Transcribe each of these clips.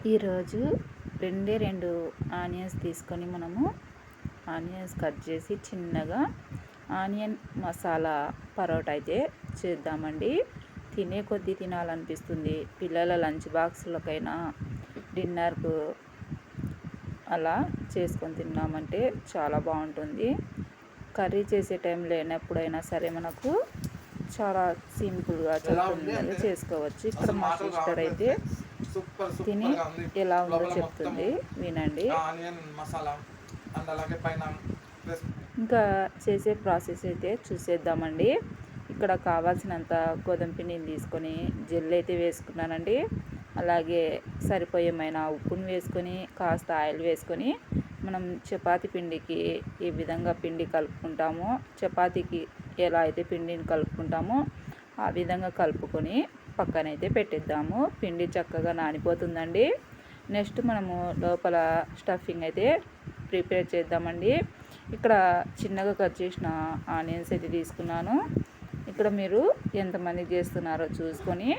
ఈరోజు రెండు ఆనియన్స్ తీసుకొని మనము ఆనియన్స్ కట్ చేసి చిన్నగా ఆనియన్ మసాలా పరోటా అయితే చేద్దామండి. తినే కొద్దీ తినాలనిపిస్తుంది. పిల్లల లంచ్ బాక్సులకైనా డిన్నర్కు అలా చేసుకొని తిన్నామంటే చాలా బాగుంటుంది. కర్రీ చేసే టైం లేనప్పుడైనా సరే మనకు చాలా సింపుల్గా చాలా తొందరగా చేసుకోవచ్చు. ఇక్కడ మా సిస్టర్ అయితే తిని ఎలా ఉందో చెప్తుంది, వినండి. ఇంకా చేసే ప్రాసెస్ అయితే చూసేద్దామండి. ఇక్కడ కావాల్సినంత గోధుమ పిండిని తీసుకొని జెల్ అయితే వేసుకున్నానండి. అలాగే సరిపోయేమైన ఉప్పును వేసుకొని కాస్త ఆయిల్ వేసుకొని మనం చపాతీ పిండికి ఈ విధంగా పిండి కలుపుకుంటామో, చపాతీకి ఎలా అయితే పిండిని కలుపుకుంటామో ఆ విధంగా కలుపుకొని పక్కనైతే పెట్టేద్దాము. పిండి చక్కగా నానిపోతుందండి. నెక్స్ట్ మనము లోపల స్టఫింగ్ అయితే ప్రిపేర్ చేద్దామండి. ఇక్కడ చిన్నగా కట్ చేసిన ఆనియన్స్ అయితే తీసుకున్నాను. ఇక్కడ మీరు ఎంతమంది చేస్తున్నారో చూసుకొని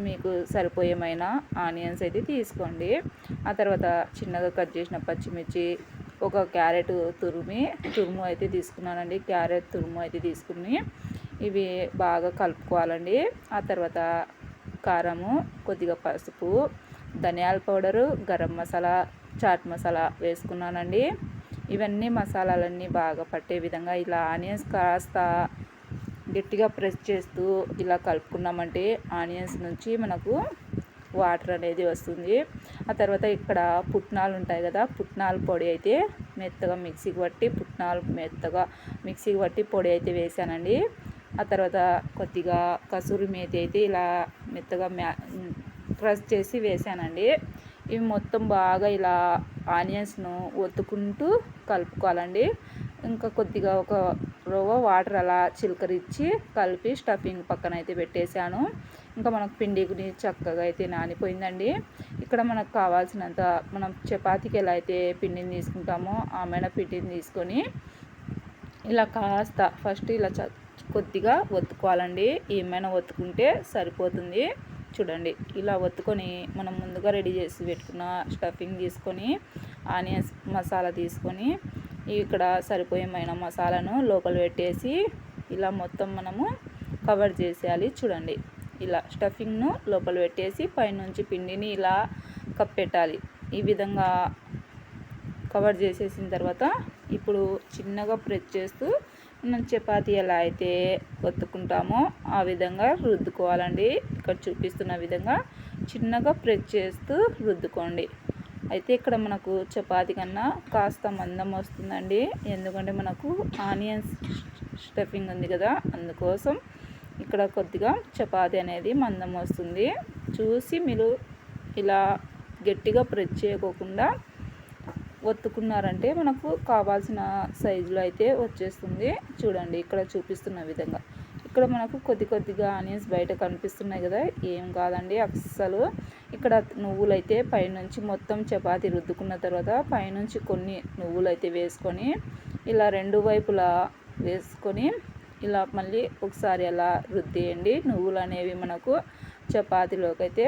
మీకు సరిపోయేమైన ఆనియన్స్ అయితే తీసుకోండి. ఆ తర్వాత చిన్నగా కట్ చేసిన పచ్చిమిర్చి, ఒక క్యారెట్ తురుము అయితే తీసుకున్నానండి. క్యారెట్ తురుము అయితే తీసుకుని ఇవి బాగా కలుపుకోవాలండి. ఆ తర్వాత కారము, కొద్దిగా పసుపు, ధనియాల పౌడరు, గరం మసాలా, చాట్ మసాలా వేసుకున్నానండి. ఇవన్నీ మసాలాలన్నీ బాగా పట్టే విధంగా ఇలా ఆనియన్స్ కాస్త గట్టిగా ప్రెస్ చేస్తూ ఇలా కలుపుకున్నామంటే ఆనియన్స్ నుంచి మనకు వాటర్ అనేది వస్తుంది. ఆ తర్వాత ఇక్కడ పుట్నాలు ఉంటాయి కదా, పుట్నాల పొడి అయితే మెత్తగా మిక్సీకి పట్టి పొడి అయితే వేసానండి. ఆ తర్వాత కొద్దిగా కసూరి మేతి అయితే ఇలా మెత్తగా క్రష్ చేసి వేసానండి. ఇవి మొత్తం బాగా ఇలా ఆనియన్స్ను ఒత్తుకుంటూ కలుపుకోవాలండి. ఇంకా కొద్దిగా ఒక రవ్వ వాటర్ అలా చిలకరించి కలిపి స్టఫింగ్ పక్కన అయితే పెట్టేశాను. ఇంకా మనకు పిండి చక్కగా అయితే నానిపోయిందండి. ఇక్కడ మనకు కావాల్సినంత మనం చపాతీకి ఎలా అయితే పిండిని తీసుకుంటామో ఆమెన పిండిని తీసుకొని ఇలా కాస్త ఫస్ట్ ఇలా కొద్దిగా ఒత్తుకోవాలండి. ఏమైనా ఒత్తుకుంటే సరిపోతుంది. చూడండి, ఇలా ఒత్తుకొని మనం ముందుగా రెడీ చేసి పెట్టుకున్న స్టఫింగ్ తీసుకొని ఆనియన్స్ మసాలా తీసుకొని ఇక్కడ సరిపోయేమైన మసాలాను లోపల పెట్టేసి ఇలా మొత్తం మనము కవర్ చేసేయాలి. చూడండి, ఇలా స్టఫింగ్ను లోపల పెట్టేసి పైనుంచి పిండిని ఇలా కప్పెట్టాలి. ఈ విధంగా కవర్ చేసేసిన తర్వాత ఇప్పుడు చిన్నగా ప్రెస్ చేస్తూ మనం చపాతీ ఎలా అయితే ఒత్తుకుంటామో ఆ విధంగా రుద్దుకోవాలండి. ఇక్కడ చూపిస్తున్న విధంగా చిన్నగా ప్రెస్ చేస్తూ రుద్దుకోండి. అయితే ఇక్కడ మనకు చపాతీ కన్నా కాస్త మందం వస్తుందండి. ఎందుకంటే మనకు ఆనియన్స్ స్టఫింగ్ ఉంది కదా, అందుకోసం ఇక్కడ కొద్దిగా చపాతీ అనేది మందం వస్తుంది. చూసి మీరు ఇలా గట్టిగా ప్రెస్ చేయకోకుండా ఒత్తుకున్నారంటే మనకు కావాల్సిన సైజులో అయితే వచ్చేస్తుంది. చూడండి, ఇక్కడ చూపిస్తున్న విధంగా ఇక్కడ మనకు కొద్దిగా ఆనియన్స్ బయట కనిపిస్తున్నాయి కదా, ఏం కాదండి అస్సలు. ఇక్కడ నువ్వులు అయితే పైనుంచి మొత్తం చపాతీ రుద్దుకున్న తర్వాత పైనుంచి కొన్ని నువ్వులు అయితే వేసుకొని ఇలా రెండు వైపులా వేసుకొని ఇలా మళ్ళీ ఒకసారి అలా రుద్దేయండి. నువ్వులు అనేవి మనకు చపాతీలోకి అయితే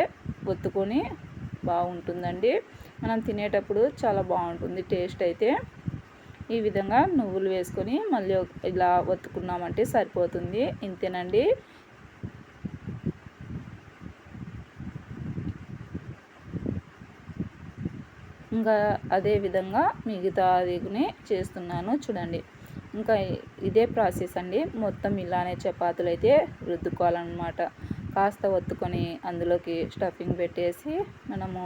ఒత్తుకొని బాగుంటుందండి. మనం తినేటప్పుడు చాలా బాగుంటుంది టేస్ట్ అయితే. ఈ విధంగా నువ్వులు వేసుకొని మళ్ళీ ఇలా ఒత్తుకున్నామంటే సరిపోతుంది. ఇంతేనండి. ఇంకా అదే విధంగా మిగతాదిని చేస్తున్నాను చూడండి. ఇంకా ఇదే ప్రాసెస్ అండి. మొత్తం ఇలానే చపాతీలు అయితే రుద్దుకోవాలన్నమాట. కాస్త ఒత్తుకొని అందులోకి స్టఫింగ్ పెట్టేసి మనము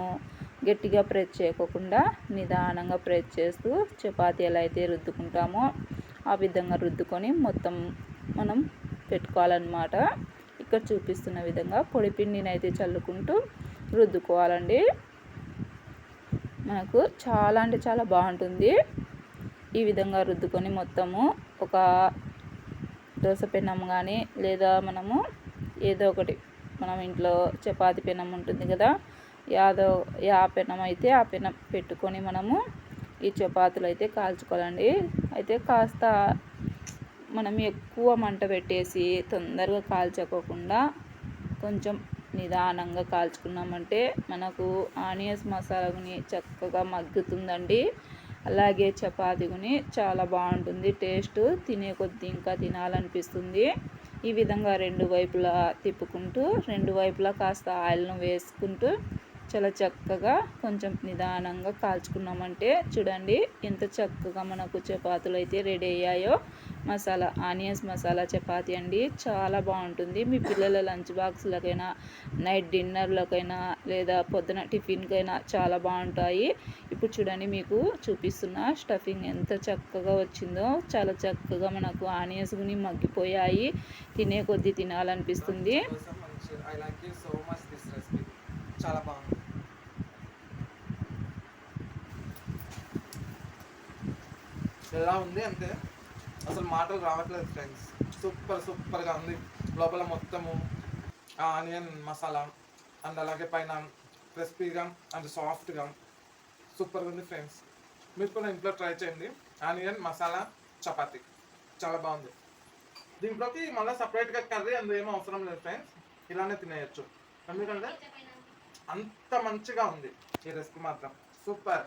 గట్టిగా ప్రెస్ చేయకోకుండా నిదానంగా ప్రెస్ చేస్తూ చపాతీ ఎలా అయితే రుద్దుకుంటామో ఆ విధంగా రుద్దుకొని మొత్తం మనం పెట్టుకోవాలన్నమాట. ఇక్కడ చూపిస్తున్న విధంగా పొడి పిండిని అయితే చల్లుకుంటూ రుద్దుకోవాలండి. మనకు చాలా అంటే చాలా బాగుంటుంది. ఈ విధంగా రుద్దుకొని మొత్తము ఒక దోశ పెనం కానీ లేదా మనము ఏదో ఒకటి మనం ఇంట్లో చపాతీ పెనం ఉంటుంది కదా, ఆ పెనం అయితే ఆ పెనం పెట్టుకొని మనము ఈ చపాతీలు అయితే కాల్చుకోవాలండి. అయితే కాస్త మనం ఎక్కువ మంట పెట్టేసి తొందరగా కాల్చుకోకుండా కొంచెం నిదానంగా కాల్చుకున్నామంటే మనకు ఆనియన్స్ మసాలాని చక్కగా మగ్గుతుందండి. అలాగే చపాతీని చాలా బాగుంటుంది టేస్ట్, తినే కొద్దీ ఇంకా తినాలనిపిస్తుంది. ఈ విధంగా రెండు వైపులా తిప్పుకుంటూ రెండు వైపులా కాస్త ఆయిల్ను వేసుకుంటూ చాలా చక్కగా కొంచెం నిదానంగా కాల్చుకున్నామంటే చూడండి ఎంత చక్కగా మనకు చపాతీలు అయితే రెడీ అయ్యాయో. మసాలా ఆనియన్స్ మసాలా చపాతీ అండి, చాలా బాగుంటుంది. మీ పిల్లల లంచ్ బాక్స్లకైనా, నైట్ డిన్నర్లకైనా, లేదా పొద్దున టిఫిన్కైనా చాలా బాగుంటాయి. ఇప్పుడు చూడండి మీకు చూపిస్తున్న స్టఫింగ్ ఎంత చక్కగా వచ్చిందో. చాలా చక్కగా మనకు ఆనియన్స్ గుని మగ్గిపోయాయి, తినే కొద్దీ తినాలనిపిస్తుంది. చాలా బాగుంది. ఎలా ఉంది అంటే అసలు మాటలు రావట్లేదు ఫ్రెండ్స్. సూపర్గా ఉంది. లోపల మొత్తము ఆనియన్ మసాలా అండ్ అలాగే పైన క్రిస్పీగా అండ్ సాఫ్ట్గా సూపర్గా ఉంది ఫ్రెండ్స్. మీరు కూడా ఇంట్లో ట్రై చేయండి. ఆనియన్ మసాలా చపాతీ చాలా బాగుంది. దీంట్లోకి మళ్ళీ సపరేట్గా కర్రీ అందులో ఏమో అవసరం లేదు ఫ్రెండ్స్, ఇలానే తినేయచ్చు. ఎందుకంటే అంత మంచిగా ఉంది ఈ రెసిపీ మాత్రం సూపర్.